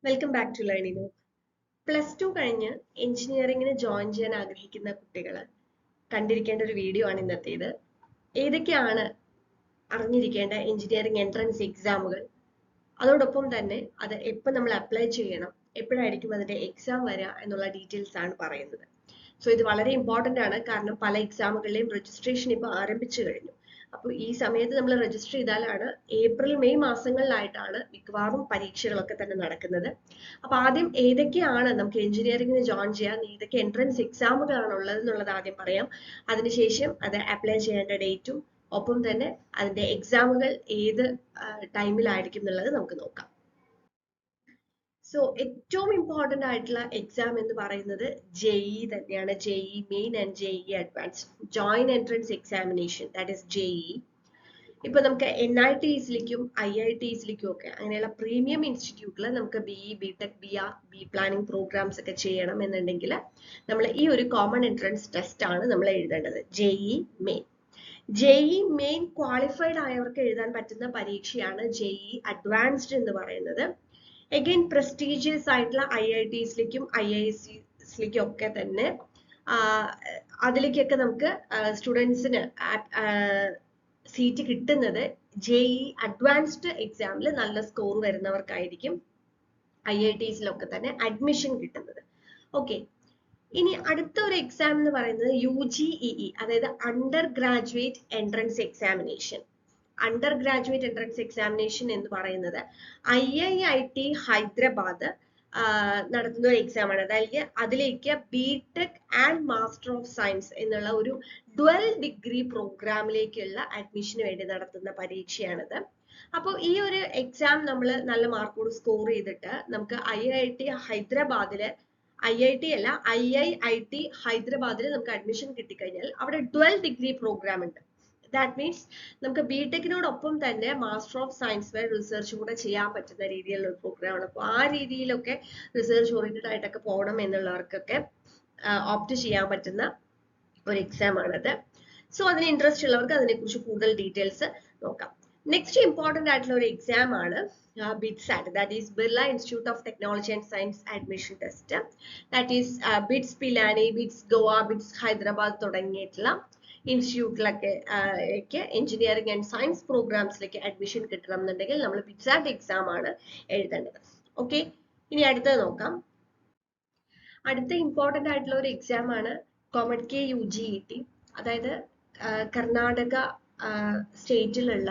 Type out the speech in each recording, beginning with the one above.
Welcome back to learning. Plus two കഴിഞ്ഞ് എഞ്ചിനീയറിംഗിന് join ചെയ്യാൻ ആഗ്രഹിക്കുന്ന കുട്ടികൾ കണ്ടിരിക്കേണ്ട ഒരു വീഡിയോ ആണ് ഇന്നത്തേത്. ഏതൊക്കെയാണ് അറിഞ്ഞിരിക്കേണ്ട എഞ്ചിനീയറിംഗ് എൻട്രൻസ് എക്സാമുകൾ, അതോടൊപ്പം തന്നെ അത് എപ്പോൾ നമ്മൾ അപ്ലൈ ചെയ്യണം, എപ്പോഴായിരിക്കും അതിന്റെ എക്സാം വരിക എന്നുള്ള ഡീറ്റെയിൽസ് ആണ് പറയുന്നത്. സോ ഇത് വളരെ ഇമ്പോർട്ടന്റ് ആണ്, കാരണം പല എക്സാമുകളുടെയും രജിസ്ട്രേഷൻ ഇപ്പോൾ ആരംഭിച്ചു കഴിഞ്ഞു. അപ്പോൾ ഈ സമയത്ത് നമ്മൾ രജിസ്റ്റർ ചെയ്താലാണ് ഏപ്രിൽ മെയ് മാസങ്ങളിലായിട്ടാണ് മിക്കവാറും പരീക്ഷകളൊക്കെ തന്നെ നടക്കുന്നത്. അപ്പൊ ആദ്യം ഏതൊക്കെയാണ് നമുക്ക് എഞ്ചിനീയറിംഗിന് ജോയിൻ ചെയ്യാൻ ഏതൊക്കെ എൻട്രൻസ് എക്സാമുകളാണ് ഉള്ളത് എന്നുള്ളത് ആദ്യം പറയാം. അതിനുശേഷം അത് അപ്ലൈ ചെയ്യേണ്ട ഡേറ്റും ഒപ്പം തന്നെ അതിന്റെ എക്സാമുകൾ ഏത് ടൈമിലായിരിക്കും എന്നുള്ളത് നമുക്ക് നോക്കാം. സോ ഏറ്റവും ഇമ്പോർട്ടന്റ് ആയിട്ടുള്ള എക്സാം എന്ന് പറയുന്നത് ജെഇ തന്നെയാണ്. JEE main and JEE advanced joint entrance examination, that is JEE. ഇപ്പൊ നമുക്ക് NITസിലേക്കും IITസിലേക്കും ഒക്കെ അങ്ങനെയുള്ള പ്രീമിയം ഇൻസ്റ്റിറ്റ്യൂട്ടിൽ നമുക്ക് BE BTech BR B planning programs ഒക്കെ ചെയ്യണം എന്നുണ്ടെങ്കിൽ നമ്മൾ ഈ ഒരു കോമൺ എൻട്രൻസ് ടെസ്റ്റ് ആണ് നമ്മൾ എഴുതേണ്ടത്, JEE main. JEE main qualified ആയവർക്ക് എഴുതാൻ പറ്റുന്ന പരീക്ഷയാണ് ജെഇ അഡ്വാൻസ്ഡ് എന്ന് പറയുന്നത്. അഗൈൻ പ്രസ്റ്റീജിയസ് ആയിട്ടുള്ള IITസിലേക്കും IIScസിലേക്കും ഒക്കെ തന്നെ അതിലേക്കൊക്കെ നമുക്ക് സ്റ്റുഡൻസിന് സീറ്റ് കിട്ടുന്നത് ജെഇ അഡ്വാൻസ്ഡ് എക്സാമിൽ നല്ല സ്കോർ വരുന്നവർക്കായിരിക്കും IITസിലൊക്കെ തന്നെ അഡ്മിഷൻ കിട്ടുന്നത്. ഓക്കെ, ഇനി അടുത്ത ഒരു എക്സാം എന്ന് പറയുന്നത് UGEE, അതായത് under graduate entrance examination. Under graduate entrance examination എന്ന് പറയുന്നത് IIT ഹൈദരാബാദ് നടത്തുന്ന ഒരു എക്സാം ആണ്. അതായത് അതിലേക്ക് BTech and master of science എന്നുള്ള ഒരു 12 ഡിഗ്രി പ്രോഗ്രാമിലേക്കുള്ള അഡ്മിഷന് വേണ്ടി നടത്തുന്ന പരീക്ഷയാണിത്. അപ്പോൾ ഈ ഒരു എക്സാം നമ്മൾ നല്ല മാർക്കോട് സ്കോർ ചെയ്തിട്ട് നമുക്ക് IIT ഹൈദരാബാദില്, IIT അല്ല IIT ഹൈദരാബാദിൽ നമുക്ക് അഡ്മിഷൻ കിട്ടിക്കഴിഞ്ഞാൽ അവിടെ 12 ഡിഗ്രി പ്രോഗ്രാം ഉണ്ട്. ദാറ്റ് മീൻസ് നമുക്ക് BTechനോടൊപ്പം തന്നെ മാസ്റ്റർ ഓഫ് സയൻസ് വരെ റിസർച്ച് കൂടെ ചെയ്യാൻ പറ്റുന്ന രീതിയിലുള്ള ഒരു പ്രോഗ്രാമാണ്. അപ്പോൾ ആ രീതിയിലൊക്കെ റിസർച്ച് ഓറിയന്റഡ് ആയിട്ടൊക്കെ പോകണം എന്നുള്ളവർക്കൊക്കെ ഓപ്റ്റ് ചെയ്യാൻ പറ്റുന്ന ഒരു എക്സാം ആണത്. സോ അതിന് ഇൻട്രസ്റ്റ് ഉള്ളവർക്ക് അതിനെക്കുറിച്ച് കൂടുതൽ ഡീറ്റെയിൽസ് നോക്കാം. നെക്സ്റ്റ് ഇമ്പോർട്ടന്റ് ആയിട്ടുള്ള ഒരു എക്സാം ആണ് BITSAT, that is Birla Institute of Technology and Science Admission Test. That is BITS Pilani, BITS Goa, BITS Hyderabad തുടങ്ങിയിട്ടുള്ള ഇൻസ്റ്റിറ്റ്യൂട്ടിലൊക്കെ എഞ്ചിനീയറിംഗ് ആൻഡ് സയൻസ് പ്രോഗ്രാംസിലേക്ക് അഡ്മിഷൻ കിട്ടണം എന്നുണ്ടെങ്കിൽ നമ്മൾ BITSAT എക്സാം ആണ് എഴുതേണ്ടത്. ഓക്കെ, ഇനി അടുത്തത് നോക്കാം. അടുത്ത ഇമ്പോർട്ടന്റ് ആയിട്ടുള്ള ഒരു എക്സാം ആണ് COMEDK UGET, അതായത് കർണാടക സ്റ്റേറ്റിലുള്ള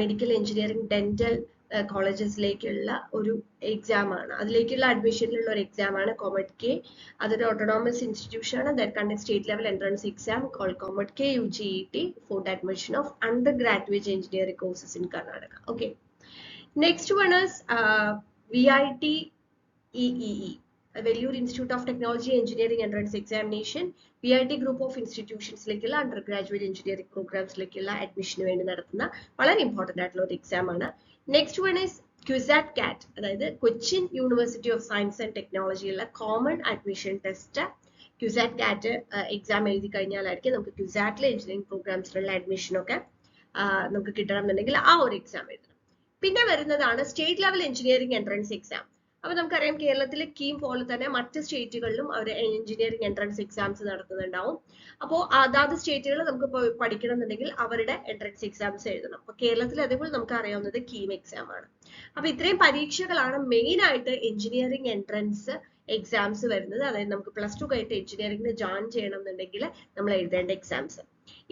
മെഡിക്കൽ എഞ്ചിനീയറിംഗ് ഡെന്റൽ കോളേജസിലേക്കുള്ള ഒരു എക്സാം ആണ്. അതിലേക്കുള്ള അഡ്മിഷനിലുള്ള ഒരു എക്സാം ആണ് COMEDK. അതൊരു ഓട്ടോണോമസ് ഇൻസ്റ്റിറ്റ്യൂഷൻ ആണ് that conducts state level entrance exam called COMEDK UGET for the admission of undergraduate engineering courses in Karnataka. Okay, next one is VIT-EEE, Vellore Institute of Technology Engineering Entrance Examination. VIT group of ഇൻസ്റ്റിറ്റ്യൂഷൻസിലേക്കുള്ള undergraduate engineering പ്രോഗ്രാംസിലേക്കുള്ള അഡ്മിഷന് വേണ്ടി നടത്തുന്ന വളരെ important ആയിട്ടുള്ള ഒരു exam ആണ്. Next one is CUSAT-CAT, അതായത് Cochin university of science and ടെക്നോളജിയുള്ള common admission test. CUSAT-CAT exam എഴുതി കഴിഞ്ഞാലായിരിക്കും നമുക്ക് CUSAT-ലെ എഞ്ചിനീയറിംഗ് പ്രോഗ്രാംസിലുള്ള അഡ്മിഷനൊക്കെ നമുക്ക് കിട്ടണം എന്നുണ്ടെങ്കിൽ ആ ഒരു എക്സാം എഴുതണം. പിന്നെ വരുന്നതാണ് state level engineering entrance exam. അപ്പൊ നമുക്കറിയാം കേരളത്തിലെ കീം പോലെ തന്നെ മറ്റ് സ്റ്റേറ്റുകളിലും അവർ എഞ്ചിനീയറിംഗ് എൻട്രൻസ് എക്സാംസ് നടത്തുന്നുണ്ടാവും. അപ്പോൾ അതാത് സ്റ്റേറ്റുകൾ നമുക്ക് പഠിക്കണം എന്നുണ്ടെങ്കിൽ അവരുടെ എൻട്രൻസ് എക്സാംസ് എഴുതണം. അപ്പൊ കേരളത്തിൽ അതേപോലെ നമുക്ക് അറിയാവുന്നത് കീം എക്സാം ആണ്. അപ്പൊ ഇത്രയും പരീക്ഷകളാണ് മെയിൻ ആയിട്ട് എഞ്ചിനീയറിംഗ് എൻട്രൻസ് എക്സാംസ് വരുന്നത്. അതായത് നമുക്ക് പ്ലസ് ടു കഴിഞ്ഞിട്ട് എഞ്ചിനീയറിംഗിന് ജോയിൻ ചെയ്യണം എന്നുണ്ടെങ്കിൽ നമ്മൾ എഴുതേണ്ട എക്സാംസ്.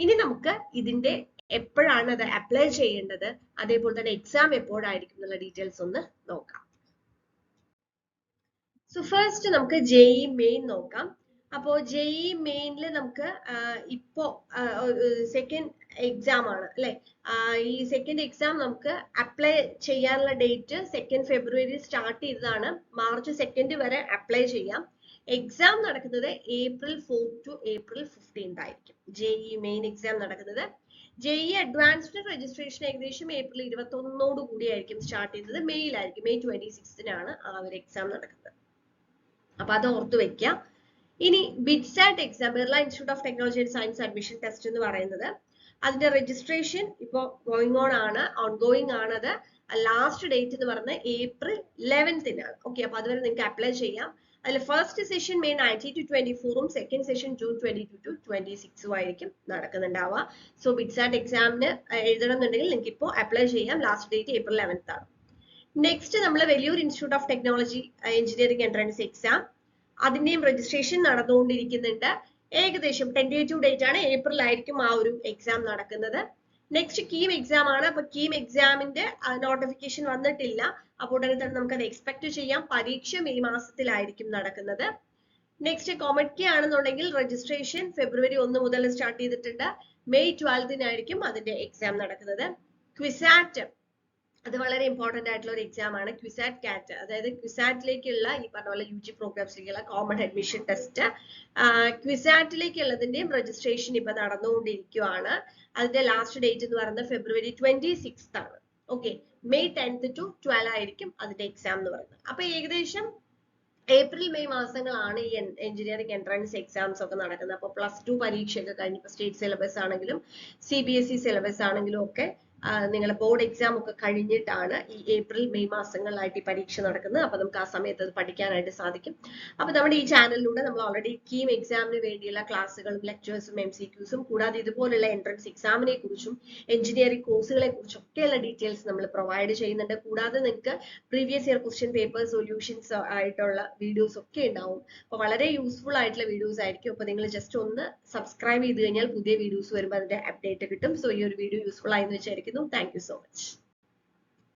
ഇനി നമുക്ക് ഇതിന്റെ എപ്പോഴാണ് അത് അപ്ലൈ ചെയ്യേണ്ടത്, അതേപോലെ തന്നെ എക്സാം എപ്പോഴായിരിക്കും എന്നുള്ള ഡീറ്റെയിൽസ് ഒന്ന് നോക്കാം. സോ ഫസ്റ്റ് നമുക്ക് ജെഇ മെയിൻ നോക്കാം. അപ്പോൾ ജെഇ മെയിനിൽ നമുക്ക് ഇപ്പോ സെക്കൻഡ് എക്സാം ആണ് അല്ലെ. ഈ സെക്കൻഡ് എക്സാം നമുക്ക് അപ്ലൈ ചെയ്യാനുള്ള ഡേറ്റ് 2 ഫെബ്രുവരി സ്റ്റാർട്ട് ചെയ്തതാണ്. മാർച്ച് 2 വരെ അപ്ലൈ ചെയ്യാം. എക്സാം നടക്കുന്നത് April 4 to April 15 ആയിരിക്കും ജെഇ മെയിൻ എക്സാം നടക്കുന്നത്. ജെഇ അഡ്വാൻസ്ഡ് രജിസ്ട്രേഷൻ ഏകദേശം April 21 കൂടി ആയിരിക്കും സ്റ്റാർട്ട് ചെയ്തത്. മെയിലായിരിക്കും, May 26 ആ ഒരു എക്സാം നടക്കുന്നത്. അപ്പൊ അത് ഓർത്തു വെക്കുക. ഇനി BITSAT exam, Birla institute of technology and science admission test എന്ന് പറയുന്നത് അതിന്റെ രജിസ്ട്രേഷൻ ഇപ്പോൾ ഓൺഗോയിങ് ആണ്. അത് ലാസ്റ്റ് ഡേറ്റ് എന്ന് പറഞ്ഞാൽ ഏപ്രിൽ 11th ഓക്കെ. അപ്പൊ അതുവരെ നിങ്ങൾക്ക് അപ്ലൈ ചെയ്യാം. അതിൽ first session May 19 to 24 second session June 22 to 26 ആയിരിക്കും നടക്കുന്നുണ്ടാവുക. സോ ബിറ്റ്സാറ്റ് എക്സാമിന് എഴുതണം എന്നുണ്ടെങ്കിൽ നിങ്ങൾക്ക് ഇപ്പോൾ അപ്ലൈ ചെയ്യാം. ലാസ്റ്റ് ഡേറ്റ് ഏപ്രിൽ 11th ആണ്. നെക്സ്റ്റ് നമ്മൾ Vellore institute of technology engineering entrance exam, അതിന്റെയും രജിസ്ട്രേഷൻ നടന്നുകൊണ്ടിരിക്കുന്നുണ്ട്. ഏകദേശം ടെന്റേറ്റീവ് ഡേറ്റ് ആണ്, ഏപ്രിൽ ആയിരിക്കും ആ ഒരു എക്സാം നടക്കുന്നത്. നെക്സ്റ്റ് കീം എക്സാം ആണ്. അപ്പൊ കീം എക്സാമിന്റെ നോട്ടിഫിക്കേഷൻ വന്നിട്ടില്ല. അപ്പോൾ ഉടനെ തന്നെ നമുക്ക് അത് എക്സ്പെക്ട് ചെയ്യാം. പരീക്ഷ മെയ് മാസത്തിലായിരിക്കും നടക്കുന്നത്. നെക്സ്റ്റ് കൊമറ്റ് ആണെന്നുണ്ടെങ്കിൽ രജിസ്ട്രേഷൻ ഫെബ്രുവരി 1 മുതൽ സ്റ്റാർട്ട് ചെയ്തിട്ടുണ്ട്. മെയ് 12 അതിന്റെ എക്സാം നടക്കുന്നത്. ക്വിസാറ്റ് അത് വളരെ ഇമ്പോർട്ടന്റ് ആയിട്ടുള്ള ഒരു എക്സാം ആണ്. ക്വിസാറ്റ് കാറ്റ്, അതായത് ക്വിസാറ്റിലേക്കുള്ള ഈ പറഞ്ഞ പോലെ UG പ്രോഗ്രാംസിലേക്കുള്ള കോമൺ അഡ്മിഷൻ ടെസ്റ്റ്. ക്വിസാറ്റിലേക്കുള്ളതിന്റെയും രജിസ്ട്രേഷൻ ഇപ്പൊ നടന്നുകൊണ്ടിരിക്കുകയാണ്. അതിന്റെ ലാസ്റ്റ് ഡേറ്റ് എന്ന് പറയുന്നത് ഫെബ്രുവരി 26 ആണ്. ഓക്കെ, മെയ് 10th to 12 ആയിരിക്കും അതിന്റെ എക്സാം എന്ന് പറയുന്നത്. അപ്പൊ ഏകദേശം ഏപ്രിൽ മെയ് മാസങ്ങളാണ് ഈ എഞ്ചിനീയറിംഗ് എൻട്രൻസ് എക്സാംസ് ഒക്കെ നടക്കുന്നത്. അപ്പൊ +2 പരീക്ഷയൊക്കെ കഴിഞ്ഞ് ഇപ്പൊ സ്റ്റേറ്റ് സിലബസ് ആണെങ്കിലും CBSE സിലബസ് ആണെങ്കിലും ഒക്കെ നിങ്ങൾ ബോർഡ് എക്സാം ഒക്കെ കഴിഞ്ഞിട്ടാണ് ഈ ഏപ്രിൽ മെയ് മാസങ്ങളിലായിട്ട് ഈ പരീക്ഷ നടക്കുന്നത്. അപ്പൊ നമുക്ക് ആ സമയത്ത് അത് പഠിക്കാനായിട്ട് സാധിക്കും. അപ്പൊ നമ്മുടെ ഈ ചാനലിലൂടെ നമ്മൾ ഓൾറെഡി കീം എക്സാമിന് വേണ്ടിയുള്ള ക്ലാസ്സുകളും ലെക്ചേഴ്സും MCQസും കൂടാതെ ഇതുപോലുള്ള എൻട്രൻസ് എക്സാമിനെ കുറിച്ചും എഞ്ചിനീയറിംഗ് കോഴ്സുകളെ കുറിച്ചും ഒക്കെയുള്ള ഡീറ്റെയിൽസ് നമ്മൾ പ്രൊവൈഡ് ചെയ്യുന്നുണ്ട്. കൂടാതെ നിങ്ങൾക്ക് previous year question paper solutions ആയിട്ടുള്ള വീഡിയോസ് ഒക്കെ ഉണ്ടാവും. അപ്പൊ വളരെ യൂസ്ഫുൾ ആയിട്ടുള്ള വീഡിയോസ് ആയിരിക്കും. അപ്പൊ നിങ്ങൾ ജസ്റ്റ് ഒന്ന് സബ്സ്ക്രൈബ് ചെയ്ത് കഴിഞ്ഞാൽ പുതിയ വീഡിയോസ് വരുമ്പോൾ അതിന്റെ അപ്ഡേറ്റ് കിട്ടും. സോ ഈ ഒരു വീഡിയോ യൂസ്ഫുൾ ആയെന്ന് വിചാരിക്കുന്നു. Thank you so much.